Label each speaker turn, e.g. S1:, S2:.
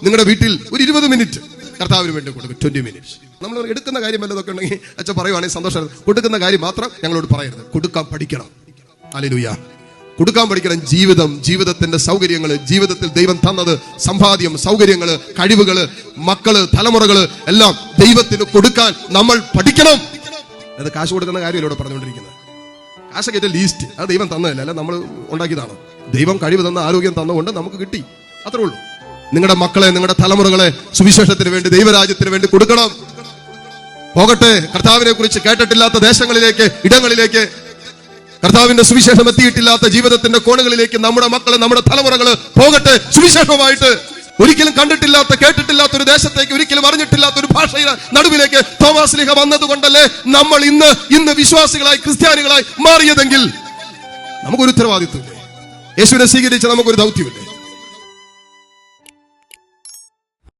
S1: നിങ്ങളുടെ വീട്ടിൽ ഒരു 20 മിനിറ്റ് കർത്താവിന് വേണ്ടി കൊടുക്കും. 20 മിനിറ്റ്സ്. നമ്മൾ എടുക്കുന്ന കാര്യം വല്ലതൊക്കെ ഉണ്ടെങ്കിൽ അച്ഛൻ പറയുവാണെങ്കിൽ സന്തോഷം. കൊടുക്കുന്ന കാര്യം മാത്രം ഞങ്ങളോട് പറയരുത്. കൊടുക്കാൻ പഠിക്കണം. ഹല്ലേലൂയ. കൊടുക്കാൻ പഠിക്കണം. ജീവിതത്തിന്റെ സൗകര്യങ്ങള്, ജീവിതത്തിൽ ദൈവം തന്നത്, സമ്പാദ്യം, സൗകര്യങ്ങള്, കഴിവുകള്, മക്കള്, തലമുറകള് എല്ലാം ദൈവത്തിന് കൊടുക്കാൻ നമ്മൾ പഠിക്കണം. അത് കാശ് കൊടുക്കുന്ന കാര്യമല്ല ഇവിടെ പറഞ്ഞുകൊണ്ടിരിക്കുന്നത്. കാശൊക്കെ ഏറ്റവും ലീസ്റ്റ്. അത് ദൈവം തന്നതല്ല, അല്ല നമ്മൾ ഉണ്ടാക്കിയതാണ്. ദൈവം കഴിവ് തന്ന, ആരോഗ്യം തന്നുകൊണ്ട് നമുക്ക് കിട്ടി. അത്രേ ഉള്ളൂ. നിങ്ങളുടെ മക്കളെ, നിങ്ങളുടെ തലമുറകളെ സുവിശേഷത്തിന് വേണ്ടി, ദൈവരാജ്യത്തിന് വേണ്ടി കൊടുക്കണം. പോകട്ടെ. കർത്താവിനെ കുറിച്ച് കേട്ടിട്ടില്ലാത്ത ദേശങ്ങളിലേക്ക്, ഇടങ്ങളിലേക്ക്, കർത്താവിന്റെ സുവിശേഷം എത്തിയിട്ടില്ലാത്ത ജീവിതത്തിന്റെ കോണുകളിലേക്ക് നമ്മുടെ മക്കള്, നമ്മുടെ തലമുറകള് പോകട്ടെ. സുവിശേഷമായിട്ട് ഒരിക്കലും കണ്ടിട്ടില്ലാത്ത, കേട്ടിട്ടില്ലാത്ത ഒരു ദേശത്തേക്ക്, ഒരിക്കലും അറിഞ്ഞിട്ടില്ലാത്ത ഒരു ഭാഷയുടെ നടുവിലേക്ക് തോമാസ് ശ്ലീഹ വന്നതുകൊണ്ടല്ലേ നമ്മൾ ഇന്ന് വിശ്വാസികളായി, ക്രിസ്ത്യാനികളായി മാറിയതെങ്കിൽ നമുക്കൊരു ഉത്തരവാദിത്വമില്ലേ? യേശുവിനെ സ്വീകരിച്ച നമുക്കൊരു ദൗത്യമില്ലേ?